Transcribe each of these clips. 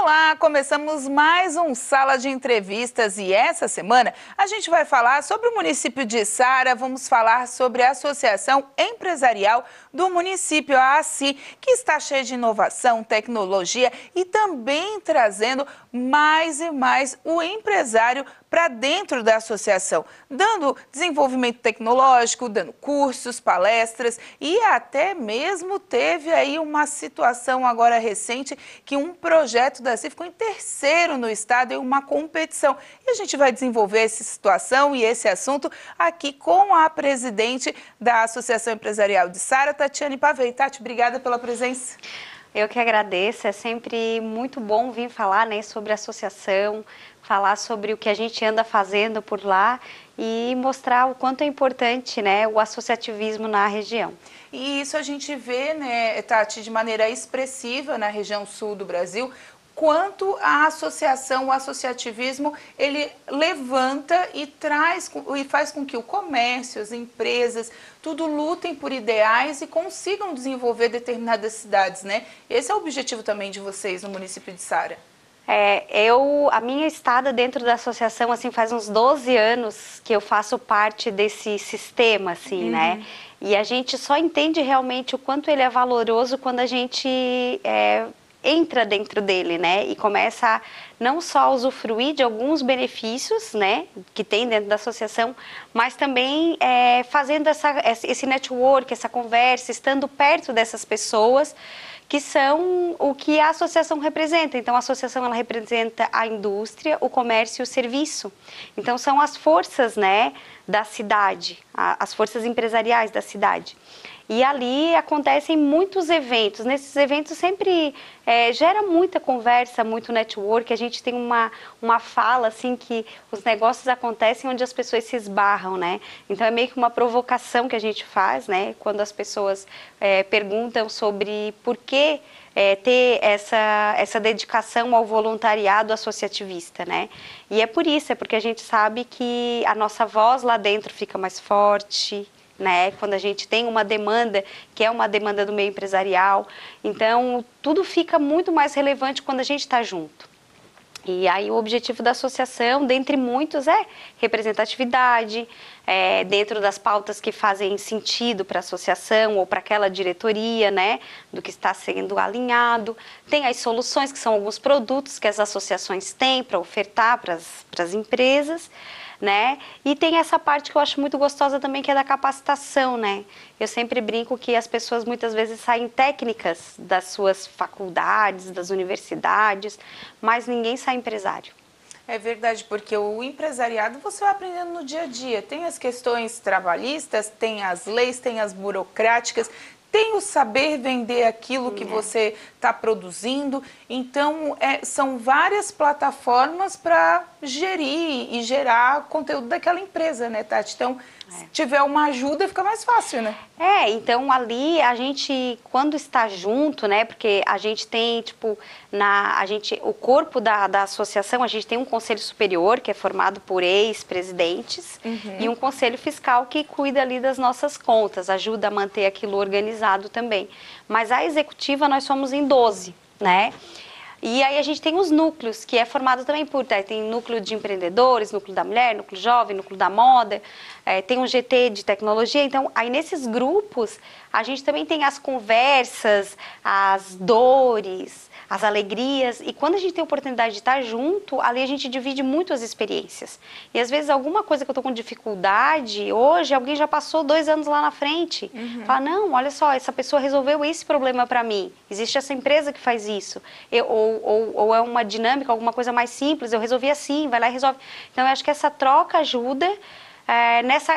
Olá, começamos mais um Sala de Entrevistas e essa semana a gente vai falar sobre o município de Içara, vamos falar sobre a Associação Empresarial do município, a ACI, que está cheia de inovação, tecnologia e também trazendo mais e mais o empresário para dentro da associação, dando desenvolvimento tecnológico, dando cursos, palestras e até mesmo teve aí uma situação agora recente que um projeto da ACI ficou em terceiro no estado em uma competição. E a gente vai desenvolver essa situação e esse assunto aqui com a presidente da Associação Empresarial de Içara, Tatiane Pavei. Tati, obrigada pela presença. Eu que agradeço, é sempre muito bom vir falar, né, sobre a associação, falar sobre o que a gente anda fazendo por lá e mostrar o quanto é importante, né, o associativismo na região. E isso a gente vê, né, Tati, de maneira expressiva na região sul do Brasil, quanto a associação, o associativismo, ele levanta e traz e faz com que o comércio, as empresas, tudo lutem por ideais e consigam desenvolver determinadas cidades, né? Esse é o objetivo também de vocês no município de Içara. A minha estada dentro da associação, assim, faz uns 12 anos que eu faço parte desse sistema, assim, né? E a gente só entende realmente o quanto ele é valoroso quando a gente entra dentro dele, né? E começa a não só usufruir de alguns benefícios, né? Que tem dentro da associação, mas também fazendo esse network, essa conversa, estando perto dessas pessoas, que são o que a associação representa. Então, a associação ela representa a indústria, o comércio e o serviço. Então, são as forças, né, da cidade, as forças empresariais da cidade. E ali acontecem muitos eventos. Nesses eventos sempre gera muita conversa, muito network. A gente tem uma fala, assim, que os negócios acontecem onde as pessoas se esbarram, né? Então, é meio que uma provocação que a gente faz, né? Quando as pessoas perguntam sobre por que ter essa dedicação ao voluntariado associativista, né? E é por isso, é porque a gente sabe que a nossa voz lá dentro fica mais forte, né? Quando a gente tem uma demanda, que é uma demanda do meio empresarial. Então, tudo fica muito mais relevante quando a gente está junto. E aí o objetivo da associação, dentre muitos, é representatividade, dentro das pautas que fazem sentido para a associação ou para aquela diretoria, né, do que está sendo alinhado. Tem as soluções, que são alguns produtos que as associações têm para ofertar para as empresas, né? E tem essa parte que eu acho muito gostosa também, que é da capacitação, né? Eu sempre brinco que as pessoas muitas vezes saem técnicas das suas faculdades, das universidades, mas ninguém sai empresário. É verdade, porque o empresariado você vai aprendendo no dia a dia. Tem as questões trabalhistas, tem as leis, tem as burocráticas, tem o saber vender aquilo que você está produzindo. Então, são várias plataformas para gerir e gerar conteúdo daquela empresa, né, Tati? Então, se tiver uma ajuda, fica mais fácil, né? Então ali a gente, quando está junto, né, porque a gente tem, tipo, o corpo da associação, a gente tem um conselho superior, que é formado por ex-presidentes, e um conselho fiscal que cuida ali das nossas contas, ajuda a manter aquilo organizado também. Mas a executiva, nós somos em 12, né? E aí a gente tem os núcleos, que é formado também tem núcleo de empreendedores, núcleo da mulher, núcleo jovem, núcleo da moda, tem um GT de tecnologia. Então, aí nesses grupos, a gente também tem as conversas, as dores, as alegrias. E quando a gente tem a oportunidade de estar junto, ali a gente divide muito as experiências. E às vezes alguma coisa que eu estou com dificuldade, hoje alguém já passou 2 anos lá na frente. Fala, não, olha só, essa pessoa resolveu esse problema para mim. Existe essa empresa que faz isso. Ou é uma dinâmica, alguma coisa mais simples, eu resolvi assim, vai lá e resolve. Então, eu acho que essa troca ajuda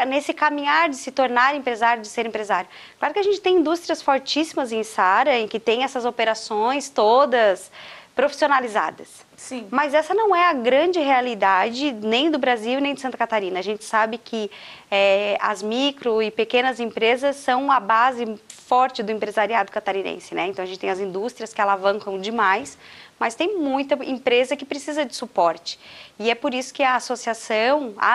nesse caminhar de se tornar empresário, de ser empresário. Claro que a gente tem indústrias fortíssimas em Içara, em que tem essas operações todas profissionalizadas. Sim. Mas essa não é a grande realidade nem do Brasil nem de Santa Catarina. A gente sabe que as micro e pequenas empresas são a base forte do empresariado catarinense, né? Então a gente tem as indústrias que alavancam demais, mas tem muita empresa que precisa de suporte. E é por isso que as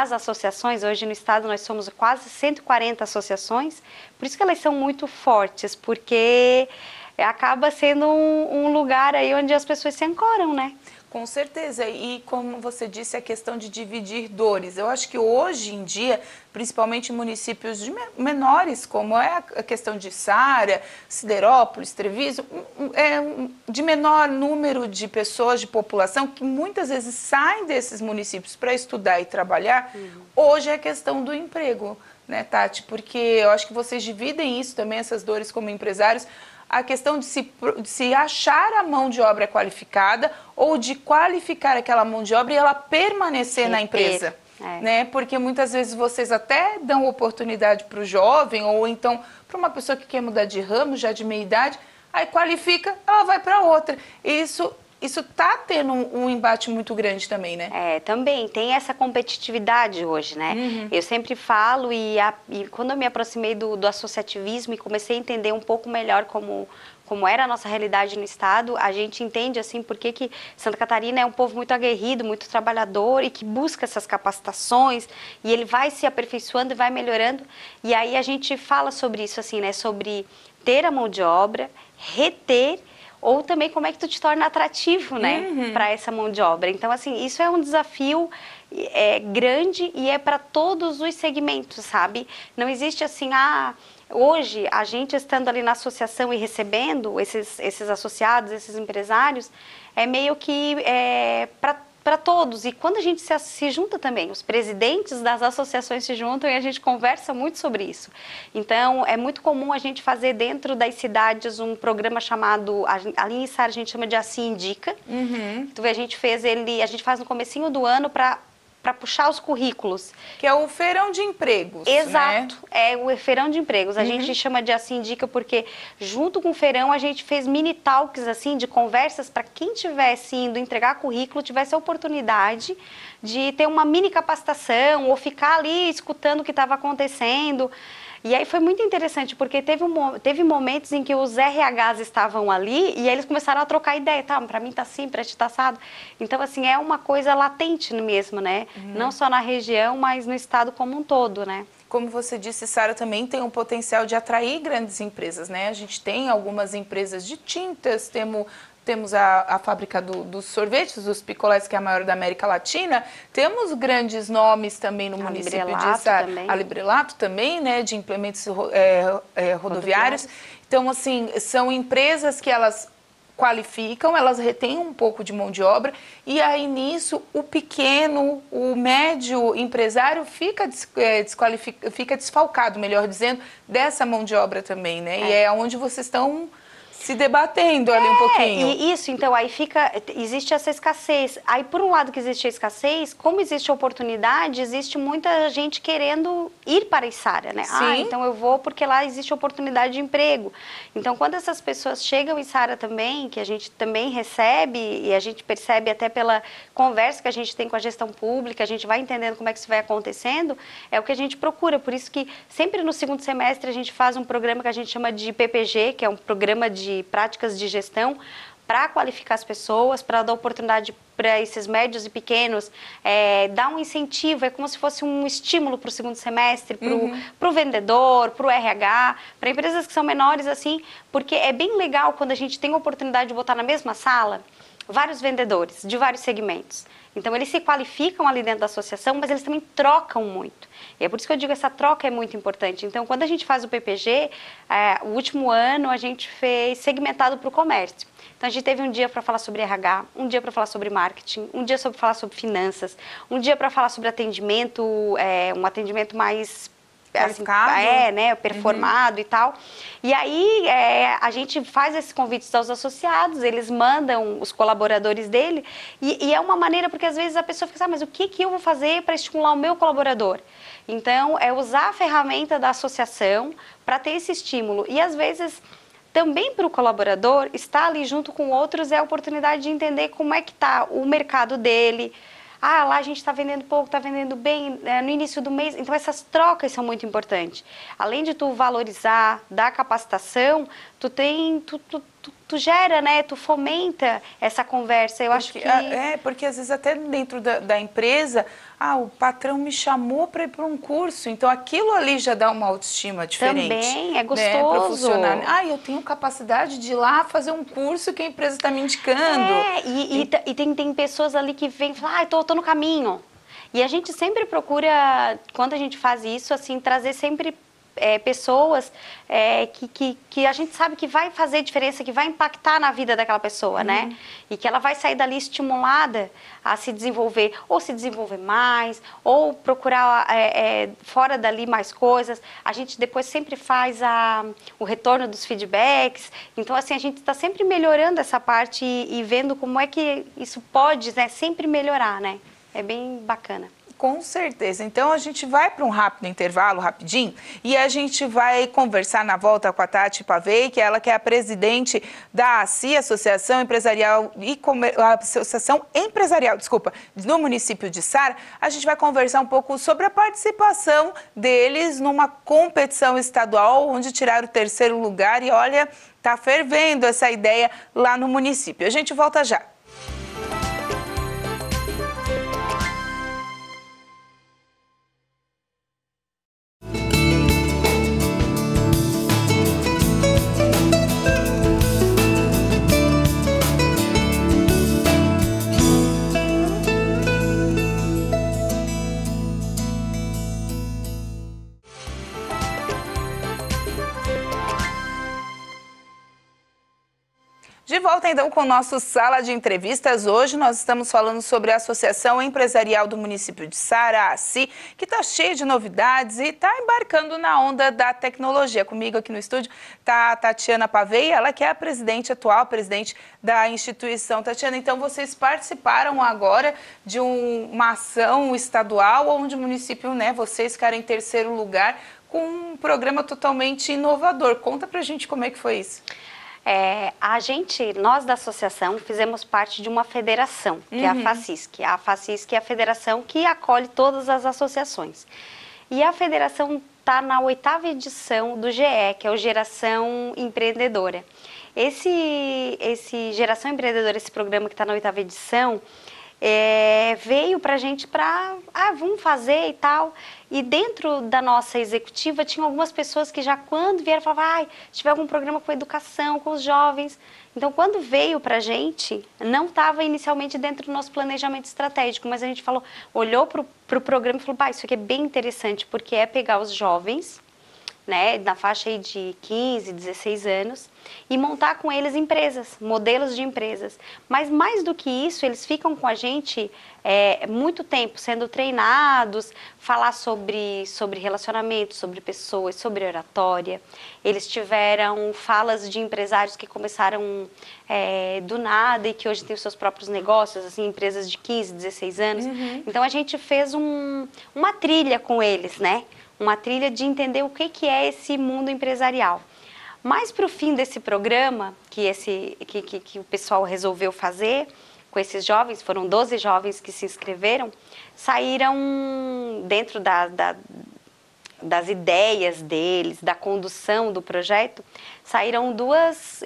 associações, hoje no estado nós somos quase 140 associações, por isso que elas são muito fortes, porque acaba sendo um lugar aí onde as pessoas se ancoram, né? Com certeza, e como você disse, a questão de dividir dores. Eu acho que hoje em dia, principalmente em municípios menores, como é a questão de Sara, Siderópolis, Treviso, de menor número de pessoas, de população, que muitas vezes saem desses municípios para estudar e trabalhar, hoje é a questão do emprego, né, Tati? Porque eu acho que vocês dividem isso também, essas dores como empresários, a questão de se achar a mão de obra qualificada ou de qualificar aquela mão de obra e ela permanecer na empresa. Né? Porque muitas vezes vocês até dão oportunidade para o jovem ou então para uma pessoa que quer mudar de ramo, já de meia idade, aí qualifica, ela vai para outra. Isso está tendo um embate muito grande também, né? Também tem essa competitividade hoje, né? Eu sempre falo e quando eu me aproximei do associativismo e comecei a entender um pouco melhor como era a nossa realidade no estado, a gente entende assim por que Santa Catarina é um povo muito aguerrido, muito trabalhador e que busca essas capacitações e ele vai se aperfeiçoando e vai melhorando. E aí a gente fala sobre isso assim, né? Sobre ter a mão de obra, reter ou também como é que tu te torna atrativo, né, para essa mão de obra. Então, assim, isso é um desafio grande e é para todos os segmentos, sabe? Não existe assim, hoje, a gente estando ali na associação e recebendo esses associados, esses empresários, é meio que para todos. E quando a gente se junta também, os presidentes das associações se juntam e a gente conversa muito sobre isso. Então, é muito comum a gente fazer dentro das cidades um programa chamado, ali em Sara a gente chama de Assim Indica. Tu vê, a gente faz no comecinho do ano para puxar os currículos. Que é o feirão de empregos, Exato, né? É o feirão de empregos. A gente chama de Assim Indica porque junto com o feirão a gente fez mini talks assim, de conversas para quem estivesse indo entregar currículo tivesse a oportunidade de ter uma mini capacitação ou ficar ali escutando o que estava acontecendo. E aí foi muito interessante, porque teve momentos em que os RHs estavam ali e eles começaram a trocar ideia, tá, para mim tá assim, para ti tá assado. Então, assim, é uma coisa latente mesmo, né? Não só na região, mas no estado como um todo, né? Como você disse, Sara também tem um potencial de atrair grandes empresas, né? A gente tem algumas empresas de tintas, temos a fábrica dos sorvetes, dos picolés, que é a maior da América Latina. Temos grandes nomes também no município de Sara. A Librelato também, né, de implementos rodoviários. Então, assim, são empresas que elas qualificam, elas retêm um pouco de mão de obra e aí nisso o pequeno, o médio empresário fica desfalcado, melhor dizendo, dessa mão de obra também, né? E é onde vocês estão se debatendo ali um pouquinho. E isso, então, aí existe essa escassez. Aí, por um lado que existe a escassez, como existe oportunidade, existe muita gente querendo ir para a Içara, né? Sim. Então eu vou porque lá existe oportunidade de emprego. Então, quando essas pessoas chegam em Içara também, que a gente também recebe, e a gente percebe até pela conversa que a gente tem com a gestão pública, a gente vai entendendo como é que isso vai acontecendo, é o que a gente procura. Por isso que sempre no segundo semestre a gente faz um programa que a gente chama de PPG, que é um programa de práticas de gestão para qualificar as pessoas, para dar oportunidade para esses médios e pequenos, dar um incentivo, é como se fosse um estímulo para o segundo semestre, para o vendedor, para o RH, para empresas que são menores assim, porque é bem legal quando a gente tem a oportunidade de botar na mesma sala vários vendedores de vários segmentos. Então, eles se qualificam ali dentro da associação, mas eles também trocam muito. E é por isso que eu digo que essa troca é muito importante. Então, quando a gente faz o PPG, o último ano a gente fez segmentado para o comércio. Então, a gente teve um dia para falar sobre RH, um dia para falar sobre marketing, um dia para falar sobre finanças, um dia para falar sobre atendimento, um atendimento mais assim, né, performado e tal. E aí a gente faz esses convites aos associados, eles mandam os colaboradores dele e é uma maneira, porque às vezes a pessoa fica, mas o que eu vou fazer para estimular o meu colaborador? Então, é usar a ferramenta da associação para ter esse estímulo. E às vezes também para o colaborador, estar ali junto com outros é a oportunidade de entender como é que está o mercado dele. Lá a gente está vendendo pouco, está vendendo bem no início do mês. Então, essas trocas são muito importantes. Além de tu valorizar, dar capacitação, tu gera, né? Tu fomenta essa conversa. Eu acho que... porque às vezes até dentro da empresa, Ah, o patrão me chamou para ir para um curso, então aquilo ali já dá uma autoestima diferente. Também é né, para o gostoso. funcionário. Ah, eu tenho capacidade de ir lá fazer um curso que a empresa está me indicando. E tem pessoas ali que vêm e falam, ah, tô no caminho. E a gente sempre procura, quando a gente faz isso, assim, trazer sempre pessoas que a gente sabe que vai fazer diferença, que vai impactar na vida daquela pessoa, né? E que ela vai sair dali estimulada a se desenvolver, ou se desenvolver mais, ou procurar fora dali mais coisas. A gente depois sempre faz o retorno dos feedbacks. Então, assim, a gente está sempre melhorando essa parte e vendo como é que isso pode, né, sempre melhorar, né? É bem bacana. Com certeza. Então, a gente vai para um rápido intervalo, rapidinho, e a gente vai conversar na volta com a Tati Pavei, que ela que é a presidente da ACI, Associação Empresarial do município de Sara. A gente vai conversar um pouco sobre a participação deles numa competição estadual, onde tiraram o 3º lugar. E olha, tá fervendo essa ideia lá no município. A gente volta já. De volta então com o nosso Sala de Entrevistas. Hoje nós estamos falando sobre a Associação Empresarial do município de Sara, a ACI, que está cheia de novidades e está embarcando na onda da tecnologia. Comigo aqui no estúdio está a Tatiana Pavei, ela que é a atual presidente da instituição. Tatiana, então vocês participaram agora de uma ação estadual onde o município, né, vocês ficaram em 3º lugar com um programa totalmente inovador. Conta pra gente como é que foi isso. Nós da associação fizemos parte de uma federação, que é a FACISC. A FACISC é a federação que acolhe todas as associações. E a federação está na 8ª edição do GE, que é o Geração Empreendedora. Esse Geração Empreendedora, esse programa que está na 8ª edição, veio para a gente vamos fazer e tal. E dentro da nossa executiva tinha algumas pessoas que já quando vieram falavam, se tiver algum programa com educação, com os jovens. Então, quando veio para a gente, não estava inicialmente dentro do nosso planejamento estratégico, mas a gente olhou para o programa e falou, isso aqui é bem interessante, porque é pegar os jovens, né, na faixa aí de 15, 16 anos, e montar com eles empresas, modelos de empresas. Mas mais do que isso, eles ficam com a gente muito tempo, sendo treinados, falar sobre relacionamento, sobre pessoas, sobre oratória. Eles tiveram falas de empresários que começaram do nada e que hoje têm os seus próprios negócios, assim, empresas de 15, 16 anos. Então, a gente fez uma trilha com eles, né? Uma trilha de entender o que é esse mundo empresarial. Mas para o fim desse programa, que o pessoal resolveu fazer com esses jovens, foram 12 jovens que se inscreveram, saíram dentro das ideias deles, da condução do projeto, saíram duas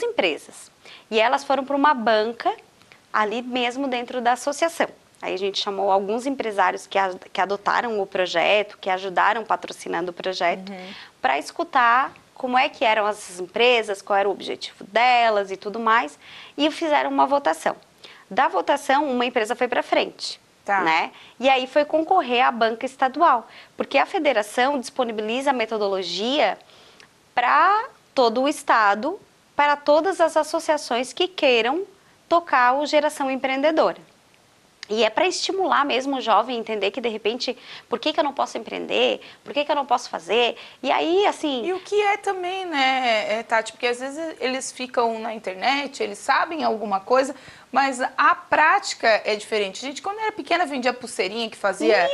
empresas. E elas foram para uma banca ali mesmo dentro da associação. Aí a gente chamou alguns empresários que adotaram o projeto, que ajudaram patrocinando o projeto, para escutar como é que eram as empresas, qual era o objetivo delas e tudo mais, e fizeram uma votação. Da votação, uma empresa foi para frente, né? E aí foi concorrer à banca estadual, porque a federação disponibiliza a metodologia para todo o estado, para todas as associações que queiram tocar o Geração Empreendedora. E é para estimular mesmo o jovem a entender que, de repente, por que eu não posso empreender? Por que eu não posso fazer? E aí, assim... E o que é também, né, Tati? Porque às vezes eles ficam na internet, eles sabem alguma coisa, mas a prática é diferente. Gente, quando eu era pequena, vendia pulseirinha que fazia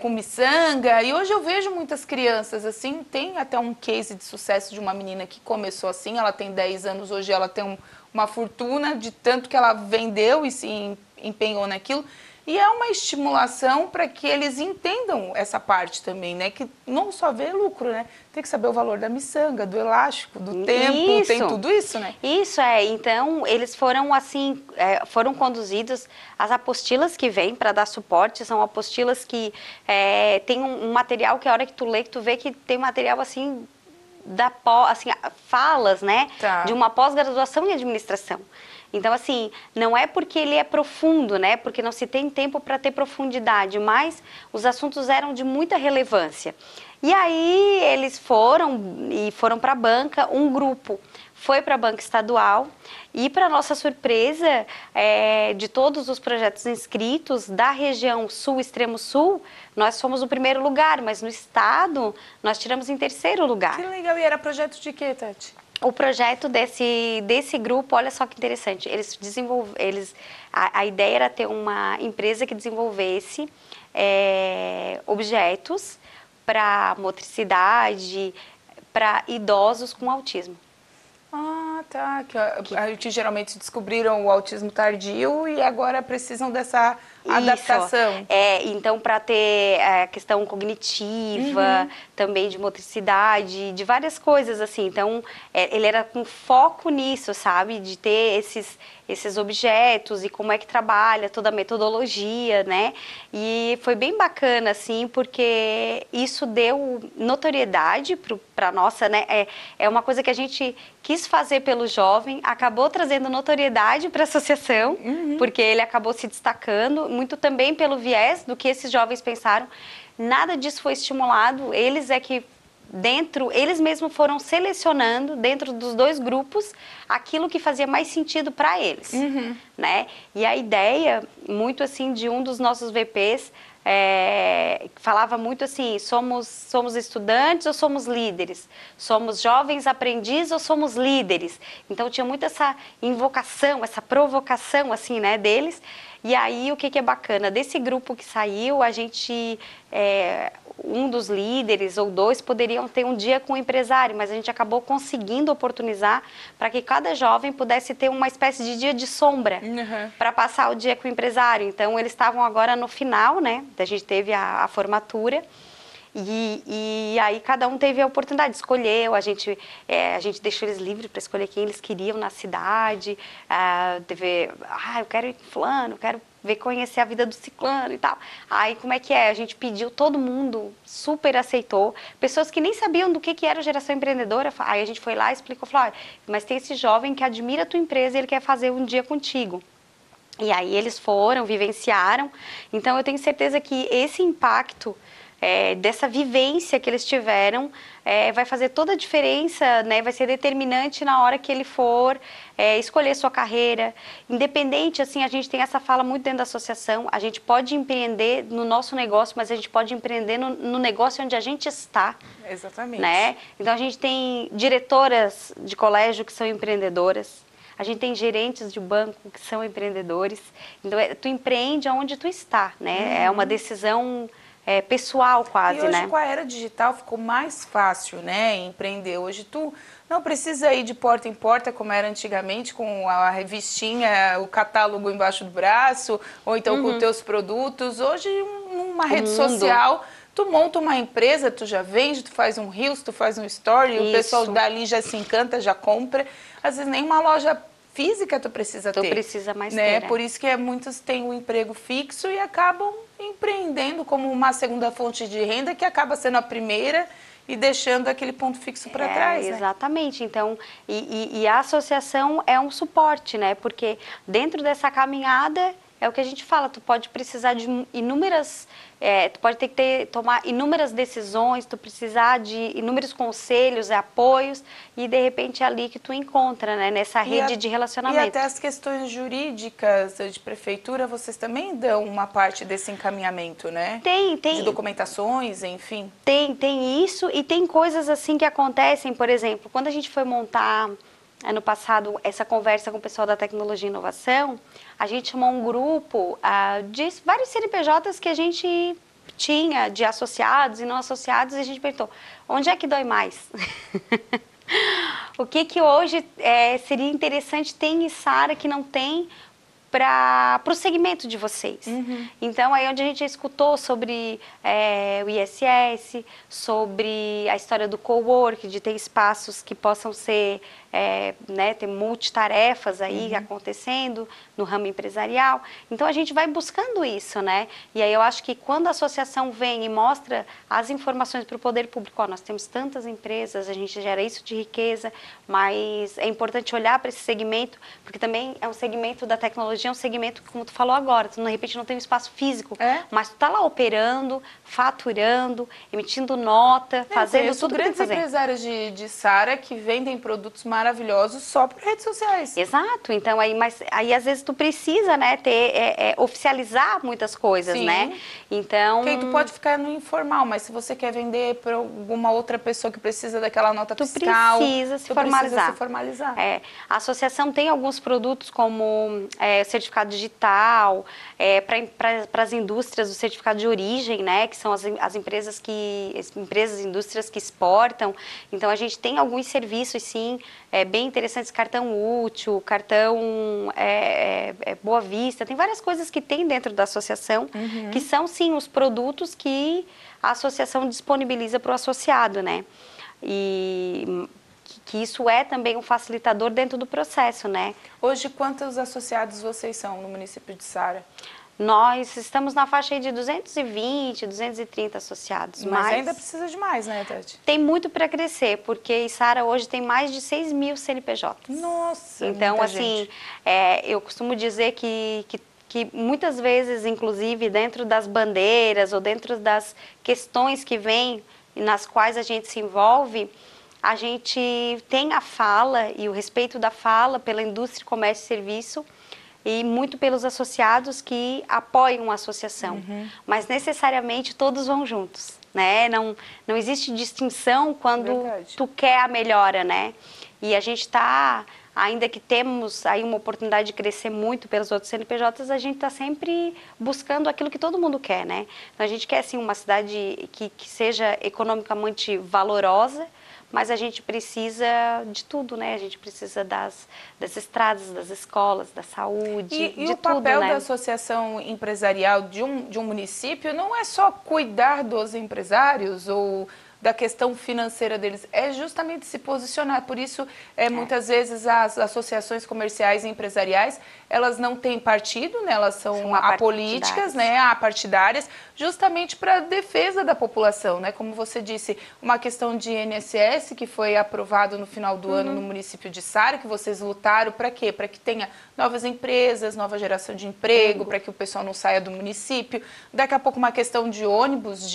com miçanga. E hoje eu vejo muitas crianças assim. Tem até um case de sucesso de uma menina que começou assim. Ela tem 10 anos, hoje ela tem uma fortuna de tanto que ela vendeu e se empenhou naquilo. E é uma estimulação para que eles entendam essa parte também, né? Que não só vê lucro, né? Tem que saber o valor da miçanga, do elástico, do tempo, tem tudo isso, né? Isso, então eles foram assim, foram conduzidos, as apostilas que vêm para dar suporte, são apostilas que tem um material que a hora que tu lê, que tu vê que tem material assim, assim, falas, né? Tá. De uma pós-graduação em administração. Então, assim, não é porque ele é profundo, né? Porque não se tem tempo para ter profundidade, mas os assuntos eram de muita relevância. E aí eles foram para a banca, um grupo foi para a banca estadual e, para nossa surpresa, de todos os projetos inscritos da região sul, extremo sul, nós fomos o primeiro lugar, mas no estado nós tiramos em terceiro lugar. Que legal, e era projeto de quê, Tati? O projeto desse grupo, olha só que interessante, a ideia era ter uma empresa que desenvolvesse objetos para motricidade, para idosos com autismo. Ah, tá. Que geralmente descobriram o autismo tardio e agora precisam dessa adaptação. Então, para ter a questão cognitiva, também de motricidade, de várias coisas assim. Então, ele era com foco nisso, sabe? De ter esses objetos e como é que trabalha, toda a metodologia, né? E foi bem bacana, assim, porque isso deu notoriedade para nossa, né? É uma coisa que a gente quis fazer pelo jovem, acabou trazendo notoriedade para a associação, porque ele acabou se destacando, muito também pelo viés do que esses jovens pensaram. Nada disso foi estimulado, eles eles mesmos foram selecionando dentro dos dois grupos aquilo que fazia mais sentido para eles, né? E a ideia, muito assim, de um dos nossos VPs, falava muito assim, somos estudantes ou somos líderes? Somos jovens aprendizes ou somos líderes? Então tinha muito essa invocação, essa provocação assim, né, deles. E aí o que é bacana, desse grupo que saiu, a gente, um dos líderes ou dois poderiam ter um dia com o empresário, mas a gente acabou conseguindo oportunizar para que cada jovem pudesse ter uma espécie de dia de sombra para passar o dia com o empresário. Então eles estavam agora no final, né? A gente teve a formatura. E aí cada um teve a oportunidade, escolheu, a gente deixou eles livres para escolher quem eles queriam na cidade, eu quero ir com fulano, quero conhecer a vida do ciclano e tal. Aí como é que é? A gente pediu, todo mundo super aceitou, pessoas que nem sabiam do que era geração empreendedora, aí a gente foi lá e explicou, falou, mas tem esse jovem que admira a tua empresa e ele quer fazer um dia contigo. E aí eles foram, vivenciaram, então eu tenho certeza que esse impacto dessa vivência que eles tiveram, vai fazer toda a diferença, né? Vai ser determinante na hora que ele for escolher sua carreira. Independente, assim, a gente tem essa fala muito dentro da associação, a gente pode empreender no nosso negócio, mas a gente pode empreender no negócio onde a gente está. Exatamente. Né? Então a gente tem diretoras de colégio que são empreendedoras, a gente tem gerentes de banco que são empreendedores. Então tu empreende onde tu está, né? É uma decisão pessoal quase, né? E hoje com a era digital ficou mais fácil, né, empreender. Hoje tu não precisa ir de porta em porta como era antigamente, com a revistinha, o catálogo embaixo do braço, ou então com os teus produtos. Hoje, numa rede social, tu monta uma empresa, tu já vende, tu faz um Reels, tu faz um Story, o pessoal dali já se encanta, já compra. Às vezes nem uma loja física tu precisa ter. Tu precisa mais né? ter. Por isso que muitos têm um emprego fixo e acabam empreendendo como uma segunda fonte de renda que acaba sendo a primeira e deixando aquele ponto fixo para trás. Exatamente. Né? Então, e a associação é um suporte, né? Porque dentro dessa caminhada é o que a gente fala, tu pode precisar de inúmeras, tu pode ter que tomar inúmeras decisões, tu precisar de inúmeros conselhos, apoios, e de repente é ali que tu encontra, né, nessa rede de relacionamento. E até as questões jurídicas de prefeitura, vocês também dão uma parte desse encaminhamento, né? Tem. De documentações, enfim. Tem isso, e tem coisas assim que acontecem, por exemplo, quando a gente foi montar ano passado essa conversa com o pessoal da tecnologia e inovação, a gente chamou um grupo de vários CNPJs que a gente tinha, de associados e não associados, e a gente perguntou, onde é que dói mais? O que hoje seria interessante ter em Içara que não tem, para o segmento de vocês. Então, aí onde a gente escutou sobre o ISS, sobre a história do cowork, de ter espaços que possam ser, né, ter multitarefas aí acontecendo no ramo empresarial. Então, a gente vai buscando isso, né? E aí eu acho que quando a associação vem e mostra as informações para o poder público, ó, nós temos tantas empresas, a gente gera isso de riqueza, mas é importante olhar para esse segmento, porque também é um segmento da tecnologia, é um segmento, como tu falou agora, tu de repente não tem um espaço físico, mas tu tá lá operando, faturando, emitindo nota, fazendo tudo que tem que fazer. Grandes empresários de Sara que vendem produtos maravilhosos só por redes sociais. Exato, então mas aí às vezes tu precisa, né, oficializar muitas coisas, né? Então... Porque aí tu pode ficar no informal, mas se você quer vender para alguma outra pessoa que precisa daquela nota fiscal, precisa se formalizar. A associação tem alguns produtos como certificado digital, para as indústrias, o certificado de origem, né, que são as empresas e indústrias que exportam. Então, a gente tem alguns serviços, sim, bem interessantes, cartão útil, cartão Boa Vista, tem várias coisas que tem dentro da associação, que são, sim, os produtos que a associação disponibiliza para o associado, né? E que isso é também um facilitador dentro do processo, né? Hoje, quantos associados vocês são no município de Sara? Nós estamos na faixa aí de 220, 230 associados. Mas ainda precisa de mais, né, Tati? Tem muito para crescer, porque Sara hoje tem mais de 6 mil CNPJs. Nossa, então, muita assim, gente. Eu costumo dizer que muitas vezes, inclusive, dentro das bandeiras ou dentro das questões que vêm, nas quais a gente se envolve, a gente tem a fala e o respeito da fala pela indústria, comércio e serviço, e muito pelos associados que apoiam a associação. Mas necessariamente todos vão juntos, né? Não existe distinção quando tu quer a melhora, né? E a gente está, ainda que temos aí uma oportunidade de crescer muito pelos outros CNPJs, a gente está sempre buscando aquilo que todo mundo quer, né? Então a gente quer, sim, uma cidade que seja economicamente valorosa, mas a gente precisa de tudo, né? A gente precisa das estradas, das escolas, da saúde, e de o tudo, papel né? da associação empresarial de um município não é só cuidar dos empresários ou da questão financeira deles, é justamente se posicionar. Por isso, muitas vezes as associações comerciais e empresariais, elas não têm partido, né? Elas são apolíticas, né? Apartidárias, justamente para a defesa da população, né? Como você disse, uma questão de INSS que foi aprovado no final do ano no município de Sara, que vocês lutaram para quê? Para que tenha novas empresas, nova geração de emprego, para que o pessoal não saia do município. Daqui a pouco uma questão de ônibus,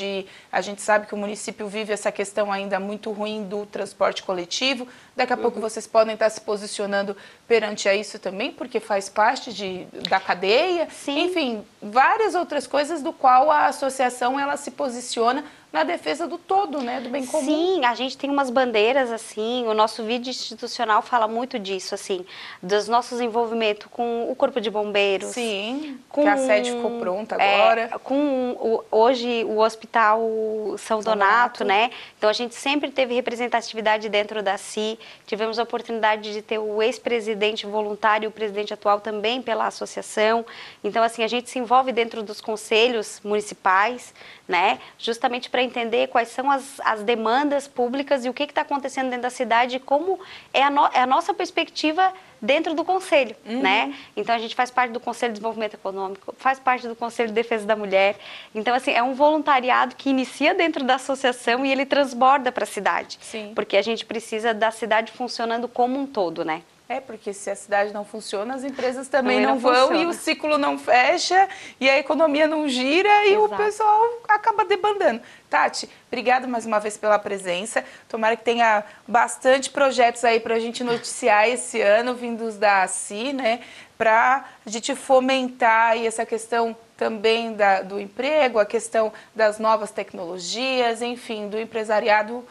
a gente sabe que o município vive essa questão ainda muito ruim do transporte coletivo. Daqui a pouco vocês podem estar se posicionando perante a isso também, porque faz parte da cadeia. Sim. Enfim, várias outras coisas do qual a associação ela se posiciona na defesa do todo, né, do bem comum. Sim, a gente tem umas bandeiras, assim, o nosso vídeo institucional fala muito disso, assim, dos nossos envolvimentos com o Corpo de Bombeiros. Sim, que a sede ficou pronta agora. Hoje o Hospital São Donato, né, então a gente sempre teve representatividade dentro da CI, tivemos a oportunidade de ter o ex-presidente voluntário e o presidente atual também pela associação, então assim, a gente se envolve dentro dos conselhos municipais, né, justamente para entender quais são as demandas públicas e o que está acontecendo dentro da cidade e como é a nossa perspectiva dentro do Conselho, né? Então, a gente faz parte do Conselho de Desenvolvimento Econômico, faz parte do Conselho de Defesa da Mulher. Então, assim, é um voluntariado que inicia dentro da associação e ele transborda para a cidade. Sim. Porque a gente precisa da cidade funcionando como um todo, né? Porque se a cidade não funciona, as empresas também não vão e o ciclo não fecha e a economia não gira e o pessoal acaba debandando. Tati, obrigada mais uma vez pela presença. Tomara que tenha bastante projetos aí para a gente noticiar esse ano, vindos da ACI, né? Para a gente fomentar aí essa questão também do emprego, a questão das novas tecnologias, enfim, do empresariado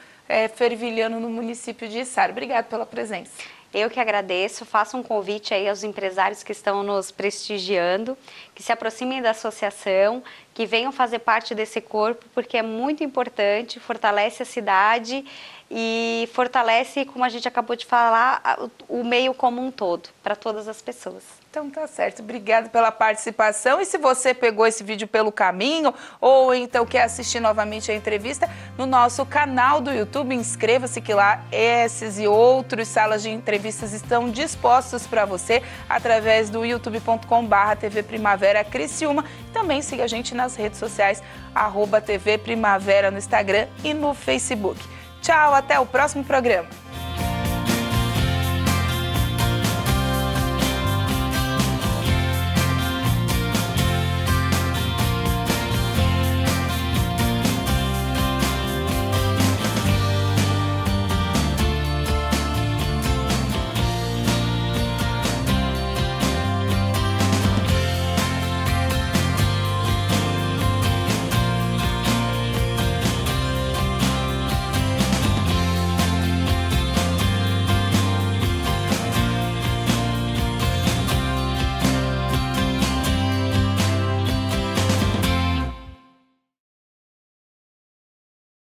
fervilhando no município de Içara. Obrigada pela presença. Eu que agradeço, faço um convite aí aos empresários que estão nos prestigiando, que se aproximem da associação, que venham fazer parte desse corpo, porque é muito importante, fortalece a cidade e fortalece, como a gente acabou de falar, o meio como um todo, para todas as pessoas. Então tá certo, obrigada pela participação. E se você pegou esse vídeo pelo caminho ou então quer assistir novamente a entrevista, no nosso canal do YouTube, inscreva-se que lá esses e outros salas de entrevistas estão dispostos para você através do youtube.com/TV Primavera Criciúma. Também siga a gente nas redes sociais, @TV Primavera no Instagram e no Facebook. Tchau, até o próximo programa.